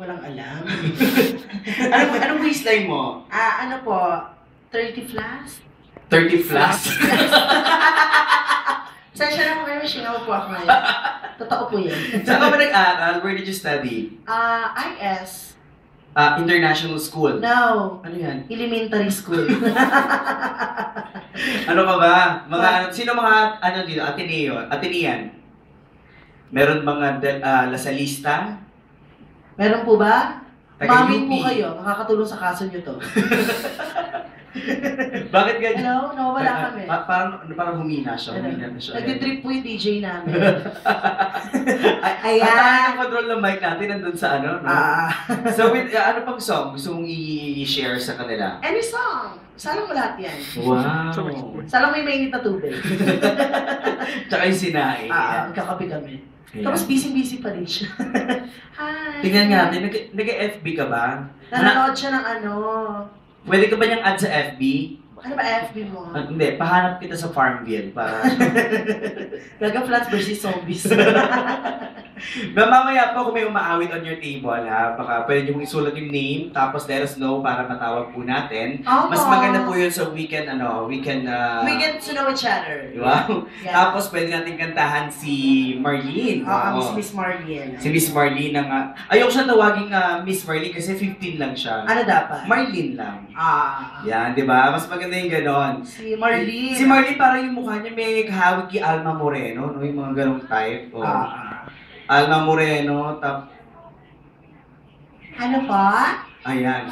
Walang alam. Anong waistline mo? Ano po? 30 plus? 30 plus? Sasya na po kayo, singaw po ako ngayon. Totoo po yan. Saan ka ba nag-aaral? Where did you study? IS. International school? No. Ano yan? Elementary school. Ano ka ba? Sino mga, dito, Atenean? Meron mga lasalista? Meron po ba? Taga-UP. Mamin po kayo, makakatulong sa kaso nyo to. Bakit ganyan? Hello? Nawawala kami. Parang humina siya. Nagtitrip po yung DJ namin. Ayan! Ang control ng mic natin nandun sa ano, no? So, ano pang song gusto mong i-share sa kanila? Any song. Salang mo lahat yan. Wow! Salang may mainit na tubig. Tsaka yung sinae. Magkakape kami. Tapos busy-busy pa rin siya. Hi! Tingnan nga natin, nag-FB ka ba? Nanonood siya ng ano. Pwede ka ba niyang add sa FB? Ano ba FB mo? Hindi, pahanap kita sa Farmville para... Gaga Flats versus Zombies. Mamaya po kung may umaawit on your table, ha? Baka pwede niyo isulat yung name, tapos let us know para matawag po natin. Mas maganda po yun sa weekend We get to know each other. Wow! Yeah. Tapos pwede natin kantahan si Marlene. Si Miss Marlene. Si Miss Marlene ng... ayoko siya tawaging Miss Marlene kasi 15 lang siya. Ano dapat? Marlene lang. Yan, di ba? Mas maganda yung ganon. Si Marlene. Si Marlene parang yung mukha niya may kahawig kay Alma Moreno, no? Yung mga ganong type. Alma Moreno, Ano pa? ayan.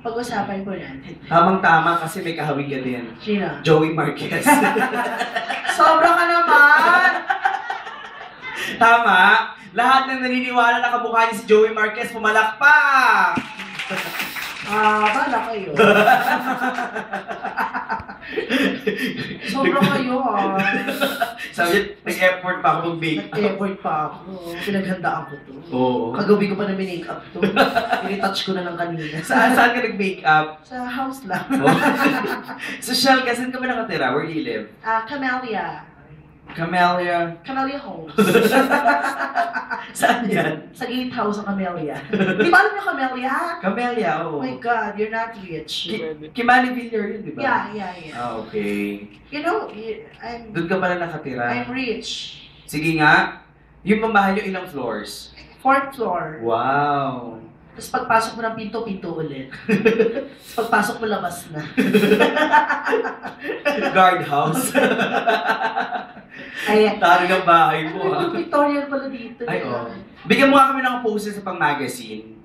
Pag-usapan po natin. Tamang-tama kasi may kahawig ka din. Sino? Joey Marquez. Sobra ka naman! Tama. Lahat ng naniniwala na kamukha niya si Joey Marquez, pumalakpak! Bala kayo. Sobra kayo, Sabi niya, nag-effort pa ako mag-make up. Nag-effort pa ako. Pinaghandaan ko to. Oo. Kagabi ko pa na minake up to. I-retouch ko na lang kanina. Saan ka nag-make up? Sa house lang. Sa Shell, saan ka ba nakatira? Where do you live? Camellia. Camellia. Camellia Homes. Saan yan? Sa gatehouse ng Camellia. Di ba alam niyo Camellia? Camellia, oo. Oh my God, you're not rich. Kimani Villar yun, di ba? Yeah. Okay. You know, Doon ka pala nakatira? I'm rich. Sige nga. Yung pambahay nyo, ilang floors? 4th floor. Wow. Tapos pagpasok mo ng pinto, pinto ulit. Tapos pagpasok mo, labas na. Guardhouse. Ay, Tari ng bahay mo, ha? Victorian pala dito. Ay, oo. Bigyan mo nga kami ng poses sa pang-magazine.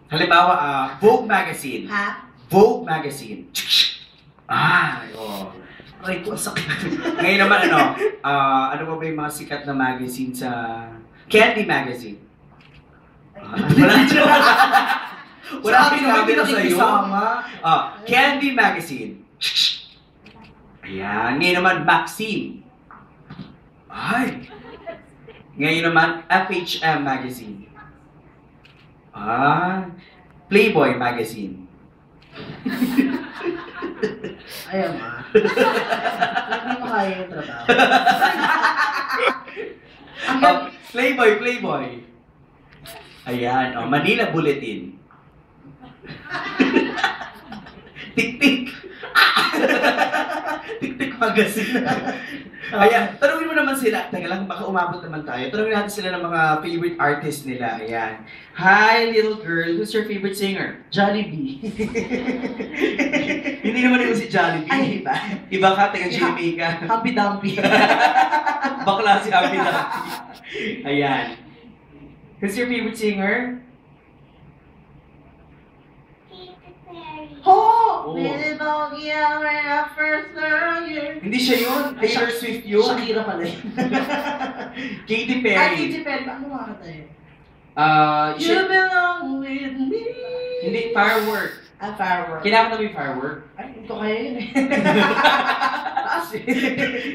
Halimbawa, Vogue Magazine. Ha? Vogue Magazine. Oo. Ay, ko sakit. Ngayon naman, ano ba yung mga sikat na magazine sa... Candy Magazine. Wala sinabi na sa'yo. Candy Magazine. Ayan. Ngayon naman, Maxine. Ay. Ngayon naman, FHM Magazine. Playboy Magazine. Ayan ma. Hindi mo kaya yung trabaho. Playboy. Ayan, Manila Bulletin. Tik-tik. Tik-tik Magazine. Ayan, tanungin mo naman sila. Teka lang, baka umabot naman tayo. Tanungin natin sila ng mga favorite artist nila. Ayan. Hi, little girl. Who's your favorite singer? Jollibee. Hindi naman ito si Jollibee. Ay, iba. Iba ka, taga Jamaica. Humpy Dumpy. Bakla si Happy Dumpy. Ayan. Who's your favorite singer? Oh! When I first learned you. Hindi siya yun. Taylor Swift yun. Shakira pala yun. Katy Perry. Katy Perry. Ano mga kata yun? You belong with me. Hindi, Firework. Firework. Kinakanta mo yung Firework? Ay, ito kaya yun eh.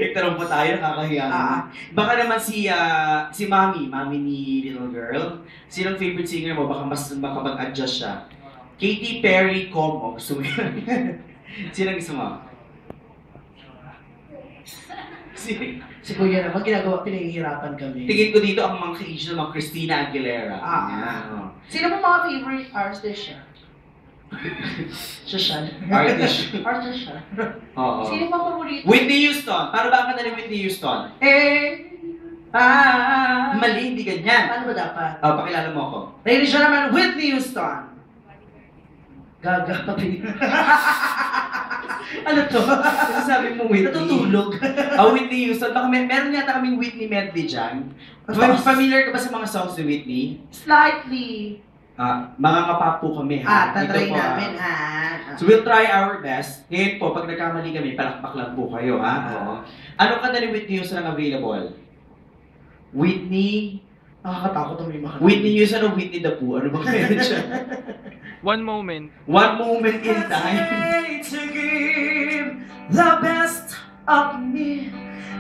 Nagtarong pa tayo, nakakahiya naman. Baka naman si Mami ni Little Girl. Sinong favorite singer mo? Baka mag-adjust siya. Katy Perry, Como. Gusto mo yun? Sino gusto mo? Si Kuya naman, ginagawa, pinahihirapan kami. Tingin ko dito ang mga ka-age ng mga Christina Aguilera. Yan, oh. Sino mo mga favorite artist siya? Siya. Artist. Artist siya. Oo. Sino ba paborito? Whitney Houston. Paano ba ang kanta ni Whitney Houston? Mali, hindi ganyan. Ano ba dapat? Oh, pakilala mo ako. Ladies and gentlemen, Whitney Houston. Gaga pati. Ano to? Ano sabi mo, Whitney? Natutulog. Whitney Houston. Baka meron yata kaming Whitney medley dyan. Familiar ka ba sa mga songs ni Whitney? Slightly. Mga ngapa po kami, ha? Tatry Dito po, namin, So we'll try our best. Ngayon po, pag nagkamali kami, palakpak lang po kayo, ha? Oo. Anong kanta ni Whitney Houston ang available? Whitney... Nakakatakot ang may mga. Whitney Houston o Whitney the Pooh? Ano ba meron siya? One moment. One moment in time. To give the best of me.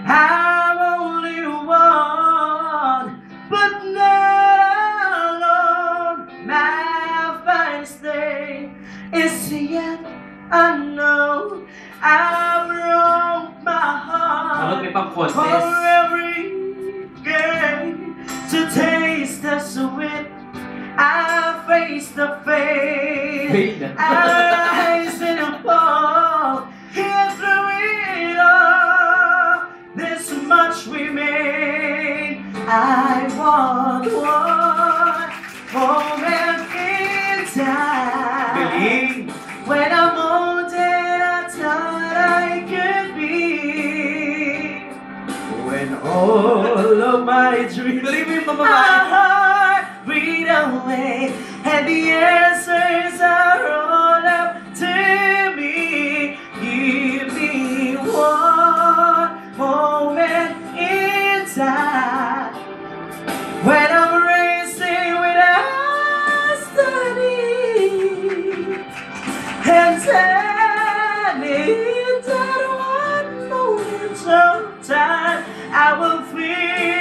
I'm only one, but not alone. My finest day is yet unknown. I've wrung my Dapat may heart pang for contest. every game to taste the sweet. I face the fate. Eyes in a fall. Get through it all. This much remain. I want one moment in time. Galing! When I'm all dead, I thought I could be. When all of my dreams Galing mo yung are pamamahal. read away, and the answers are all up to me. Give me one moment in time when I'm racing without study, and telling that one moment of time I will feel.